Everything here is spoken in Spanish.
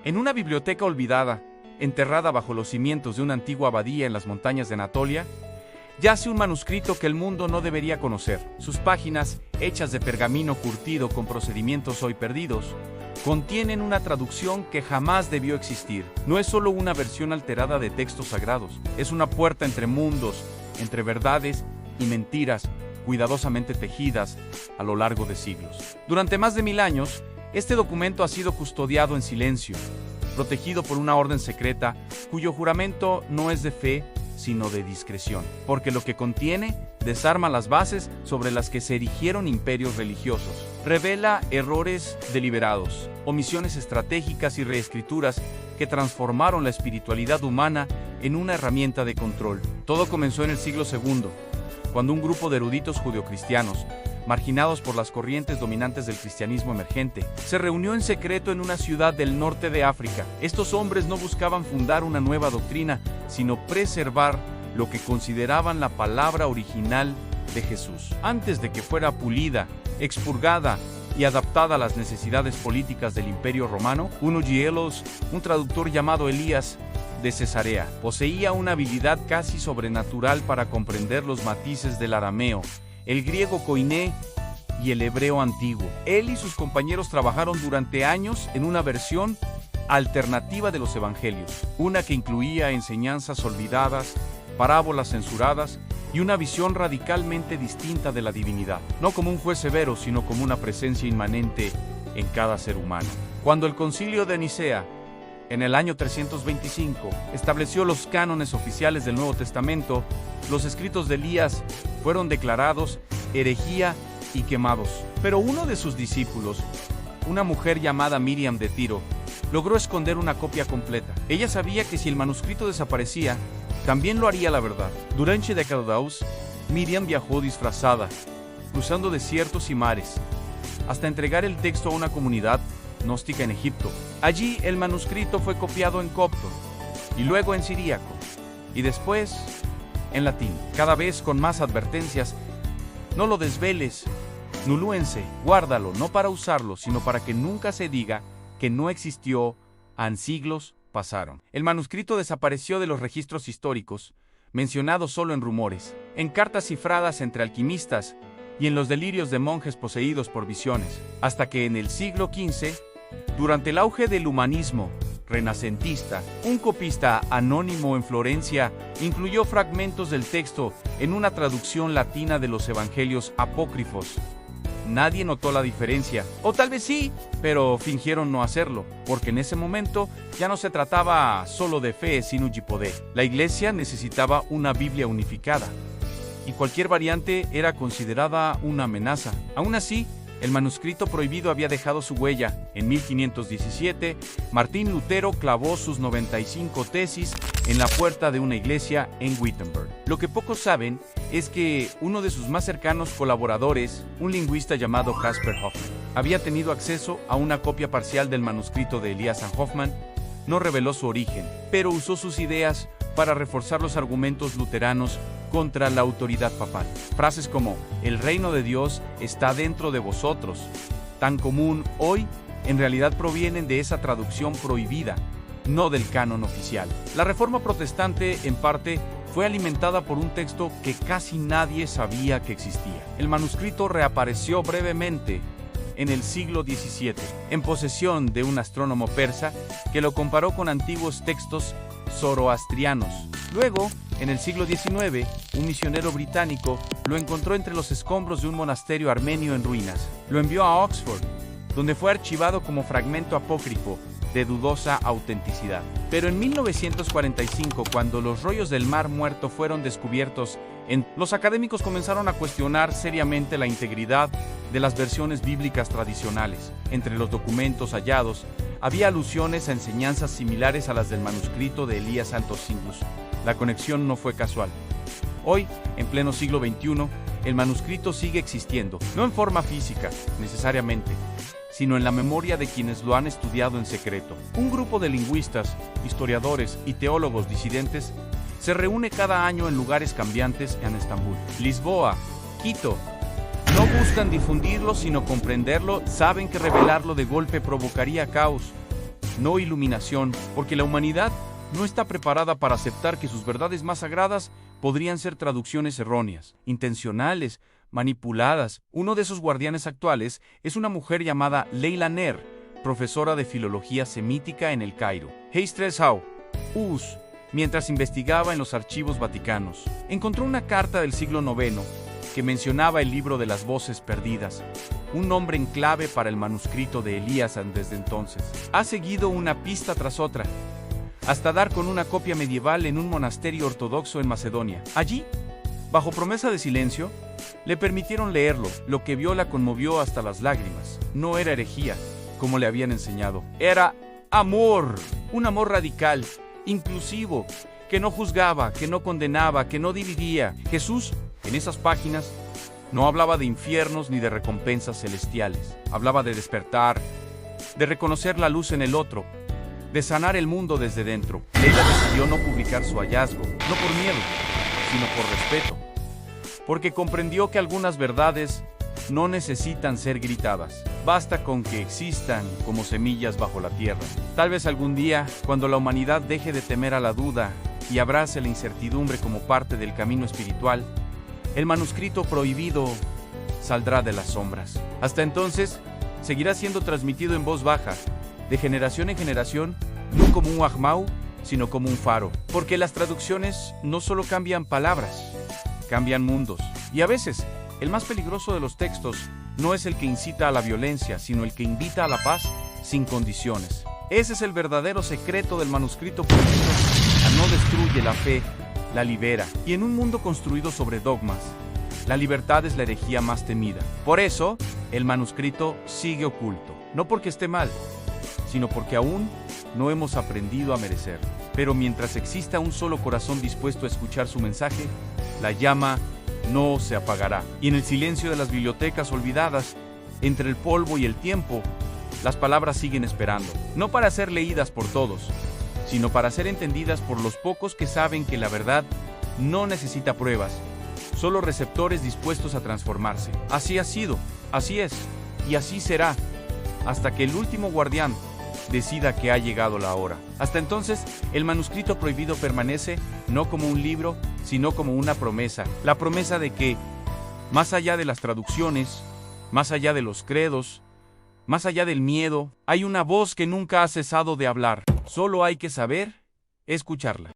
En una biblioteca olvidada, enterrada bajo los cimientos de una antigua abadía en las montañas de Anatolia, yace un manuscrito que el mundo no debería conocer. Sus páginas, hechas de pergamino curtido con procedimientos hoy perdidos, contienen una traducción que jamás debió existir. No es solo una versión alterada de textos sagrados, es una puerta entre mundos, entre verdades y mentiras, cuidadosamente tejidas a lo largo de siglos. Durante más de 1000 años, este documento ha sido custodiado en silencio, protegido por una orden secreta cuyo juramento no es de fe, sino de discreción, porque lo que contiene desarma las bases sobre las que se erigieron imperios religiosos, revela errores deliberados, omisiones estratégicas y reescrituras que transformaron la espiritualidad humana en una herramienta de control. Todo comenzó en el siglo II, cuando un grupo de eruditos judeocristianos, marginados por las corrientes dominantes del cristianismo emergente, se reunió en secreto en una ciudad del norte de África. Estos hombres no buscaban fundar una nueva doctrina, sino preservar lo que consideraban la palabra original de Jesús, antes de que fuera pulida, expurgada y adaptada a las necesidades políticas del Imperio Romano. Uno Gielos, un traductor llamado Elías de Cesarea, poseía una habilidad casi sobrenatural para comprender los matices del arameo, el griego koiné y el hebreo antiguo. Él y sus compañeros trabajaron durante años en una versión alternativa de los evangelios, una que incluía enseñanzas olvidadas, parábolas censuradas y una visión radicalmente distinta de la divinidad, no como un juez severo, sino como una presencia inmanente en cada ser humano. Cuando el Concilio de Nicea, en el año 325, estableció los cánones oficiales del Nuevo Testamento, los escritos de Elías fueron declarados herejía y quemados. Pero uno de sus discípulos, una mujer llamada Miriam de Tiro, logró esconder una copia completa. Ella sabía que si el manuscrito desaparecía, también lo haría la verdad. Durante décadas, Miriam viajó disfrazada, cruzando desiertos y mares, hasta entregar el texto a una comunidad gnóstica en Egipto. Allí el manuscrito fue copiado en copto, y luego en siríaco, y después en latín, cada vez con más advertencias: no lo desveles, nulúense, guárdalo, no para usarlo, sino para que nunca se diga que no existió, siglos pasaron. El manuscrito desapareció de los registros históricos, mencionado solo en rumores, en cartas cifradas entre alquimistas y en los delirios de monjes poseídos por visiones, hasta que en el siglo XV, durante el auge del humanismo renacentista, un copista anónimo en Florencia incluyó fragmentos del texto en una traducción latina de los evangelios apócrifos. Nadie notó la diferencia, o tal vez sí, pero fingieron no hacerlo, porque en ese momento ya no se trataba solo de fe, sino de poder. La iglesia necesitaba una Biblia unificada, y cualquier variante era considerada una amenaza. Aún así, el manuscrito prohibido había dejado su huella. En 1517, Martín Lutero clavó sus 95 tesis en la puerta de una iglesia en Wittenberg. Lo que pocos saben es que uno de sus más cercanos colaboradores, un lingüista llamado Caspar Hofmann, había tenido acceso a una copia parcial del manuscrito de Elias and Hoffmann. No reveló su origen, pero usó sus ideas para reforzar los argumentos luteranos contra la autoridad papal. Frases como "el reino de Dios está dentro de vosotros", tan común hoy, en realidad provienen de esa traducción prohibida, no del canon oficial. La Reforma protestante, en parte, fue alimentada por un texto que casi nadie sabía que existía. El manuscrito reapareció brevemente en el siglo XVII, en posesión de un astrónomo persa que lo comparó con antiguos textos zoroastrianos. Luego, en el siglo XIX, un misionero británico lo encontró entre los escombros de un monasterio armenio en ruinas. Lo envió a Oxford, donde fue archivado como fragmento apócrifo de dudosa autenticidad. Pero en 1945, cuando los rollos del Mar Muerto fueron descubiertos, los académicos comenzaron a cuestionar seriamente la integridad de las versiones bíblicas tradicionales. Entre los documentos hallados, había alusiones a enseñanzas similares a las del manuscrito de Elías Santos Singlus. La conexión no fue casual. Hoy, en pleno siglo XXI, el manuscrito sigue existiendo, no en forma física, necesariamente, sino en la memoria de quienes lo han estudiado en secreto. Un grupo de lingüistas, historiadores y teólogos disidentes se reúne cada año en lugares cambiantes en Estambul, Lisboa, Quito. No buscan difundirlo, sino comprenderlo. Saben que revelarlo de golpe provocaría caos, no iluminación, porque la humanidad no está preparada para aceptar que sus verdades más sagradas podrían ser traducciones erróneas, intencionales, manipuladas. Uno de esos guardianes actuales es una mujer llamada Leila Ner, profesora de filología semítica en el Cairo. Heistreshau, mientras investigaba en los archivos vaticanos, encontró una carta del siglo IX que mencionaba el libro de las voces perdidas, un nombre en clave para el manuscrito de Elías desde entonces. Ha seguido una pista tras otra, hasta dar con una copia medieval en un monasterio ortodoxo en Macedonia. Allí, bajo promesa de silencio, le permitieron leerlo. Lo que vio la conmovió hasta las lágrimas. No era herejía, como le habían enseñado. Era amor, un amor radical, inclusivo, que no juzgaba, que no condenaba, que no dividía. Jesús, en esas páginas, no hablaba de infiernos ni de recompensas celestiales. Hablaba de despertar, de reconocer la luz en el otro, de sanar el mundo desde dentro. Leila decidió no publicar su hallazgo, no por miedo, sino por respeto, porque comprendió que algunas verdades no necesitan ser gritadas. Basta con que existan como semillas bajo la tierra. Tal vez algún día, cuando la humanidad deje de temer a la duda y abrace la incertidumbre como parte del camino espiritual, el manuscrito prohibido saldrá de las sombras. Hasta entonces, seguirá siendo transmitido en voz baja, de generación en generación, no como un ahmau, sino como un faro. Porque las traducciones no solo cambian palabras, cambian mundos. Y a veces, el más peligroso de los textos no es el que incita a la violencia, sino el que invita a la paz sin condiciones. Ese es el verdadero secreto del manuscrito prohibido. No destruye la fe, la libera. Y en un mundo construido sobre dogmas, la libertad es la herejía más temida. Por eso, el manuscrito sigue oculto. No porque esté mal, sino porque aún no hemos aprendido a merecer. Pero mientras exista un solo corazón dispuesto a escuchar su mensaje, la llama no se apagará. Y en el silencio de las bibliotecas olvidadas, entre el polvo y el tiempo, las palabras siguen esperando. No para ser leídas por todos, sino para ser entendidas por los pocos que saben que la verdad no necesita pruebas, solo receptores dispuestos a transformarse. Así ha sido, así es, y así será, hasta que el último guardián decida que ha llegado la hora. Hasta entonces, el manuscrito prohibido permanece no como un libro, sino como una promesa. La promesa de que, más allá de las traducciones, más allá de los credos, más allá del miedo, hay una voz que nunca ha cesado de hablar. Solo hay que saber escucharla.